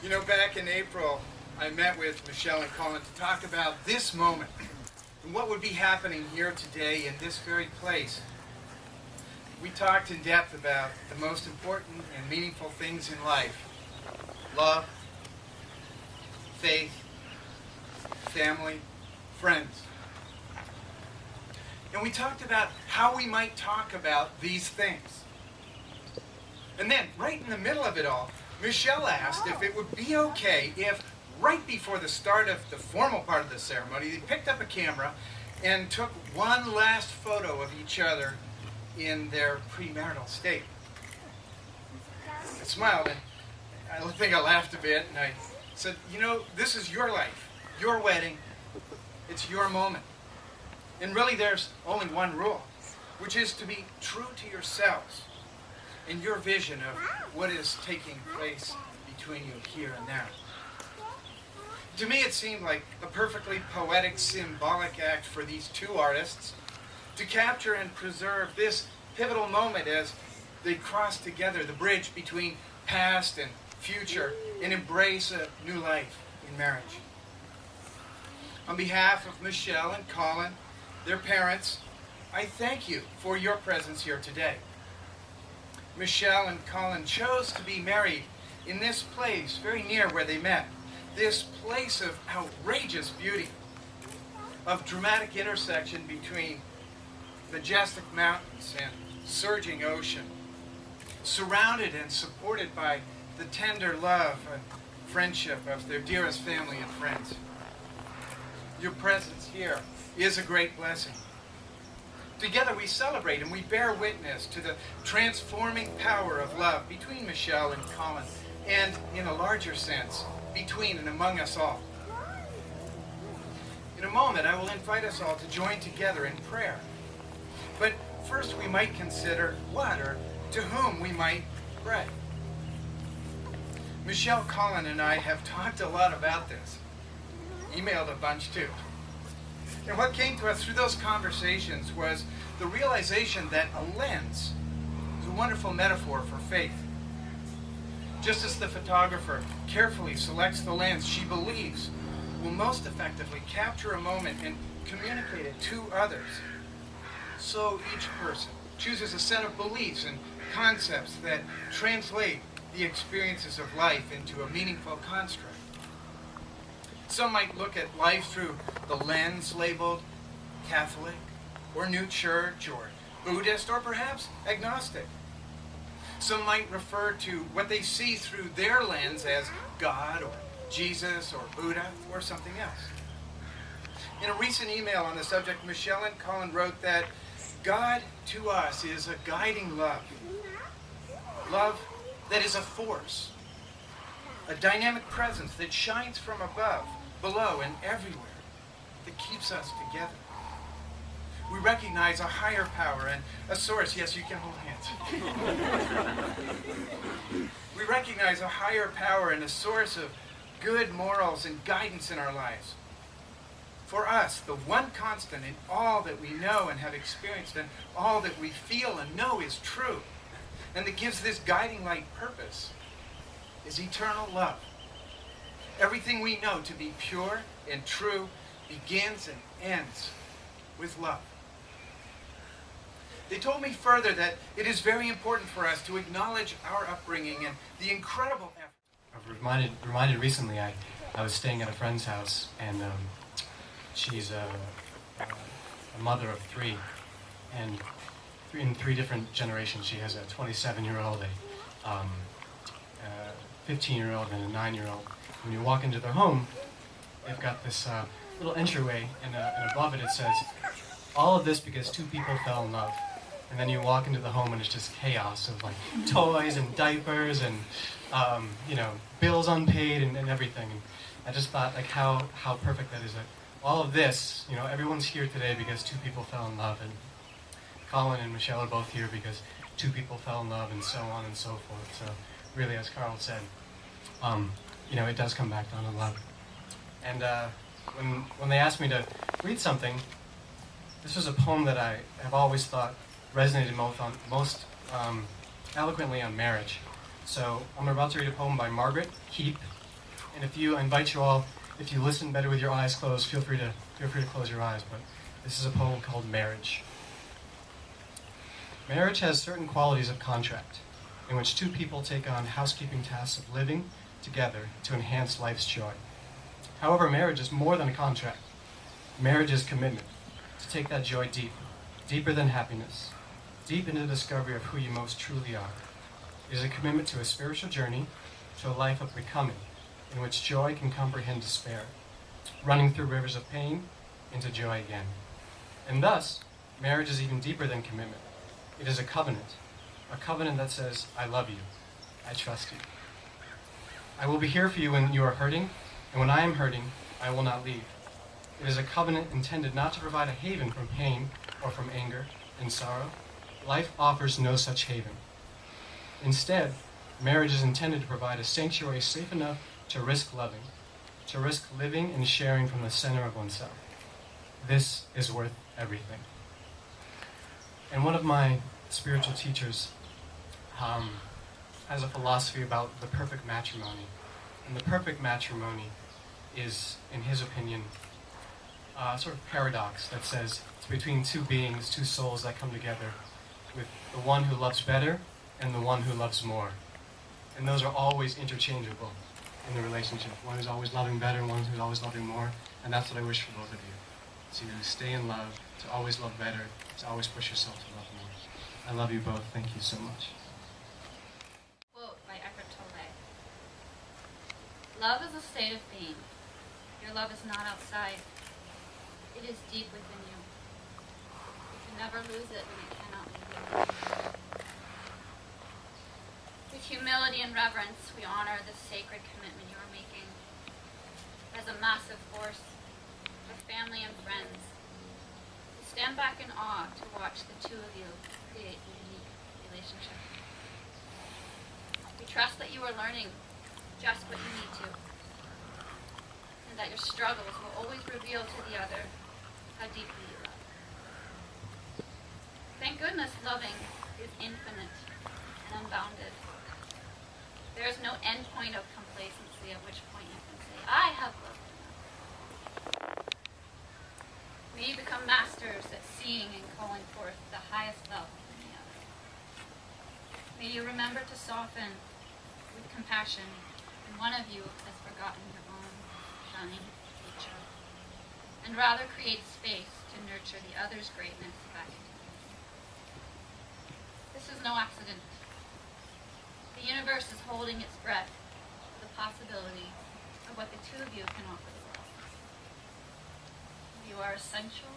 You know, back in April, I met with Michelle and Colin to talk about this moment and what would be happening here today in this very place. We talked in depth about the most important and meaningful things in life: love, faith, family, friends. And we talked about how we might talk about these things. And then, right in the middle of it all, Michelle asked if it would be okay if, right before the start of the formal part of the ceremony, they picked up a camera and took one last photo of each other in their premarital state. I smiled, and I think I laughed a bit, and I said, you know, this is your life, your wedding, it's your moment. And really there's only one rule, which is to be true to yourselves in your vision of what is taking place between you here and now. To me, it seemed like a perfectly poetic, symbolic act for these two artists to capture and preserve this pivotal moment as they cross together the bridge between past and future and embrace a new life in marriage. On behalf of Michelle and Colin, their parents, I thank you for your presence here today. Michelle and Colin chose to be married in this place very near where they met. This place of outrageous beauty, of dramatic intersection between majestic mountains and surging ocean, surrounded and supported by the tender love and friendship of their dearest family and friends. Your presence here is a great blessing. Together we celebrate and we bear witness to the transforming power of love between Michelle and Colin, and in a larger sense, between and among us all. In a moment, I will invite us all to join together in prayer. But first we might consider what or to whom we might pray. Michelle, Colin, and I have talked a lot about this. Emailed a bunch too. And what came to us through those conversations was the realization that a lens is a wonderful metaphor for faith. Just as the photographer carefully selects the lens she believes will most effectively capture a moment and communicate it to others, so each person chooses a set of beliefs and concepts that translate the experiences of life into a meaningful construct. Some might look at life through the lens labeled Catholic, or New Church, or Buddhist, or perhaps agnostic. Some might refer to what they see through their lens as God, or Jesus, or Buddha, or something else. In a recent email on the subject, Michelle and Colin wrote that God to us is a guiding love. Love that is a force, a dynamic presence that shines from above, below, and everywhere, that keeps us together. We recognize a higher power and a source. Yes, you can hold hands. We recognize a higher power and a source of good morals and guidance in our lives. For us, the one constant in all that we know and have experienced and all that we feel and know is true, and that gives this guiding light purpose, is eternal love. Everything we know to be pure and true begins and ends with love. They told me further that it is very important for us to acknowledge our upbringing and the incredible effort. I was reminded recently, I was staying at a friend's house, and she's a mother of three, and in three different generations. She has a 27-year-old, a 15-year-old, and a 9-year-old. When you walk into their home, they've got this little entryway, and above it says, "All of this because two people fell in love." And then you walk into the home, and it's just chaos of like toys and diapers and bills unpaid and everything. And I just thought like how perfect that is. That all of this, everyone's here today because two people fell in love, and Colin and Michelle are both here because two people fell in love, and so on and so forth. So really, as Carl said, it does come back down to love. And when they asked me to read something, this was a poem that I have always thought resonated most eloquently on marriage. So I'm about to read a poem by Margaret Heap, And I invite you all, if you listen better with your eyes closed, feel free to close your eyes. But this is a poem called Marriage. Marriage has certain qualities of contract, in which two people take on housekeeping tasks of living together to enhance life's joy. However, marriage is more than a contract. Marriage is commitment, to take that joy deep, deeper than happiness, deep into the discovery of who you most truly are. It is a commitment to a spiritual journey, to a life of becoming, in which joy can comprehend despair, running through rivers of pain into joy again. And thus, marriage is even deeper than commitment. It is a covenant that says, I love you, I trust you. I will be here for you when you are hurting, and when I am hurting, I will not leave. It is a covenant intended not to provide a haven from pain or from anger and sorrow. Life offers no such haven. Instead, marriage is intended to provide a sanctuary safe enough to risk loving, to risk living and sharing from the center of oneself. This is worth everything. And one of my spiritual teachers has a philosophy about the perfect matrimony. And the perfect matrimony is, in his opinion, a sort of paradox that says it's between two beings, two souls that come together, with the one who loves better and the one who loves more. And those are always interchangeable in the relationship. One who's always loving better, one who's always loving more. And that's what I wish for both of you. To stay in love, to always love better, to always push yourself to love more. I love you both. Thank you so much. Quote by Eckhart Tolle. Love is a state of being. Your love is not outside. It is deep within you. You can never lose it, and it cannot leave you. With humility and reverence, we honor this sacred commitment you are making. As a massive force of family and friends, we stand back in awe to watch the two of you create a unique relationship. We trust that you are learning just what you need to, and that your struggles will always reveal to the other how deeply you love. Thank goodness loving is infinite and unbounded. There is no end point of complacency at which point you can say, I have loved enough. May you become masters at seeing and calling forth the highest love in the other. May you remember to soften with compassion when one of you has forgotten your own shining nature, and rather create space to nurture the other's greatness back into you. This is no accident. The universe is holding its breath for the possibility of what the two of you can offer the world. You are essential.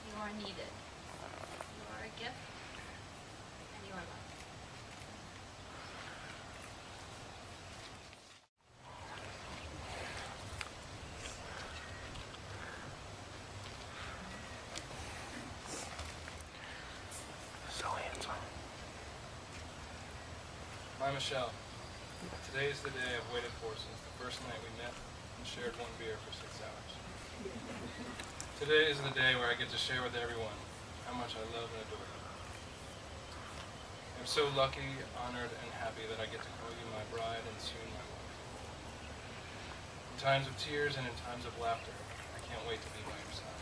You are needed. You are a gift. And you are loved. Hi, Michelle. Today is the day I've waited for since the first night we met and shared one beer for 6 hours. Today is the day where I get to share with everyone how much I love and adore you. I'm so lucky, honored, and happy that I get to call you my bride and soon my wife. In times of tears and in times of laughter, I can't wait to be by your side.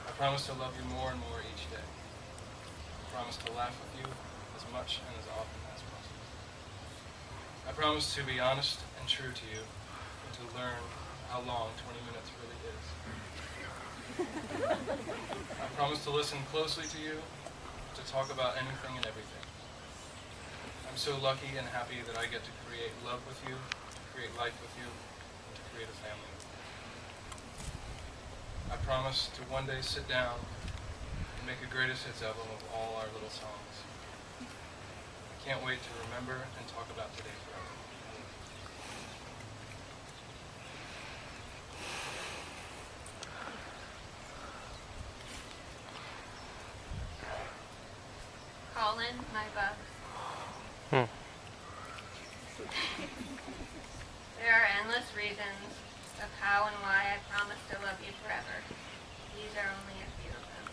I promise to love you more and more each day. I promise to laugh with you as much and as often as possible. I promise to be honest and true to you and to learn how long 20 minutes really is. I promise to listen closely to you, to talk about anything and everything. I'm so lucky and happy that I get to create love with you, create life with you, and to create a family with you. I promise to one day sit down and make a greatest hits album of all our little songs. I can't wait to remember and talk about today forever. Colin, my bugs. There are endless reasons of how and why I promise to love you forever. These are only a few of them.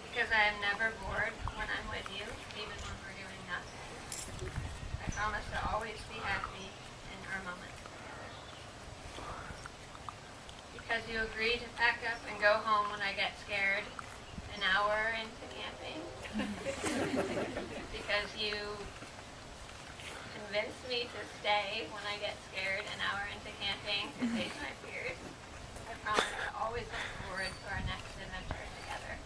Because I am never bored when I'm with you, even when we're doing nothing. I promise to always be happy to agree to pack up and go home when I get scared an hour into camping. Because you convince me to stay when I get scared an hour into camping to face my fears. I promise to always look forward to our next adventure together.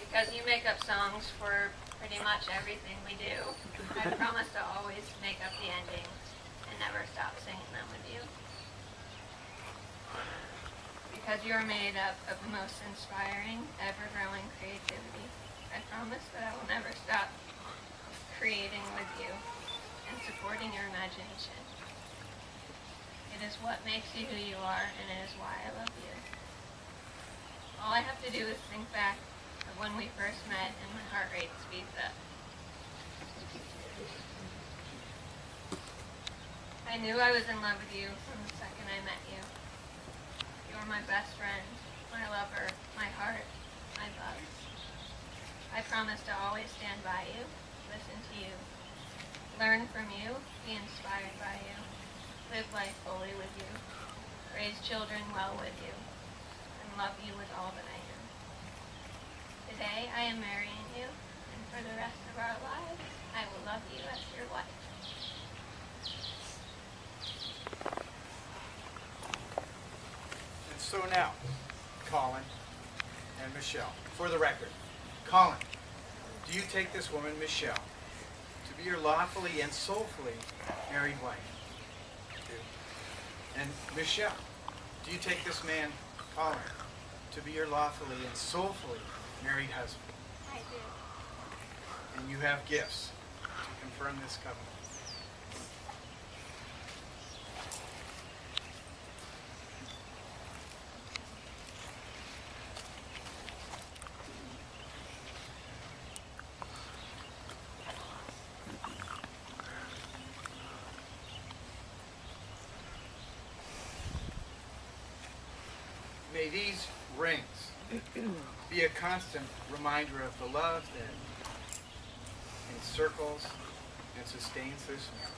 Because you make up songs for pretty much everything we do, I promise to always make up the endings and never stop singing them with you. Because you are made up of the most inspiring, ever-growing creativity, I promise that I will never stop creating with you and supporting your imagination. It is what makes you who you are, and it is why I love you. All I have to do is think back of when we first met and my heart rate speeds up. I knew I was in love with you from the second I met you. You are my best friend, my lover, my heart, my love. I promise to always stand by you, listen to you, learn from you, be inspired by you, live life fully with you, raise children well with you, and love you with all that I am. Today I am marrying you, and for the rest of our lives, I will love you as your wife. And so now, Colin and Michelle, for the record, Colin, do you take this woman, Michelle, to be your lawfully and soulfully married wife? And Michelle, do you take this man, Colin, to be your lawfully and soulfully married husband? I do. And you have gifts to confirm this covenant. May these rings be a constant reminder of the love that encircles and sustains this marriage.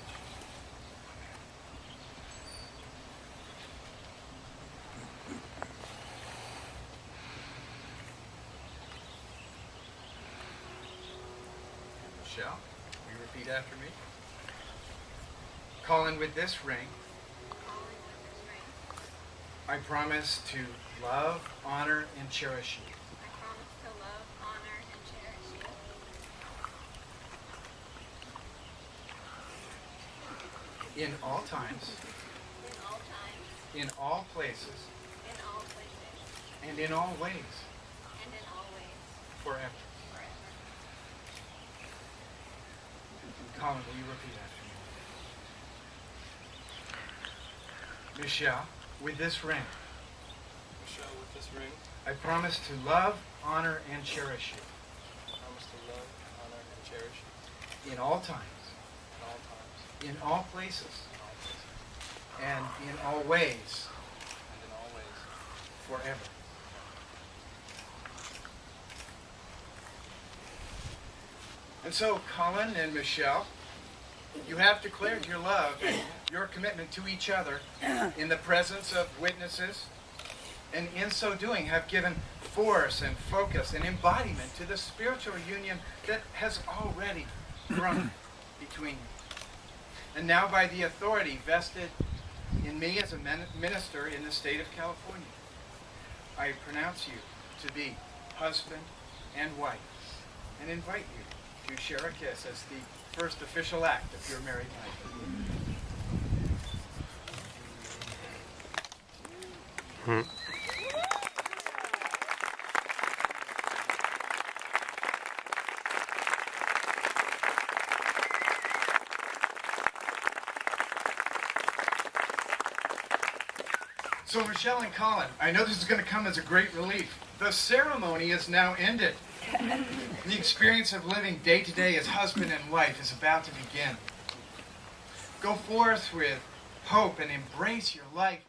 Michelle, will you repeat after me? Colin, with this ring, I promise to love, honor, and cherish you. I promise to love, honor, and cherish you. In all times, In all times, in all places, in all places, and in all ways, and in all ways, forever. forever. Colin, will you repeat after me? Michelle, with this ring, Michelle, with this ring, I promise to love, honor, and cherish you. I promise to love, honor, and cherish you In all times, in all times, in all places, in all places, and in all ways, and in all ways, forever. And so, Colin and Michelle, you have declared your love and your commitment to each other in the presence of witnesses, and in so doing have given force and focus and embodiment to the spiritual union that has already grown between you. And now, by the authority vested in me as a minister in the state of California, I pronounce you to be husband and wife, and invite you to share a kiss as the first official act of your married life. So Michelle and Colin, I know this is going to come as a great relief. The ceremony is now ended. The experience of living day to day as husband and wife is about to begin. Go forth with hope and embrace your life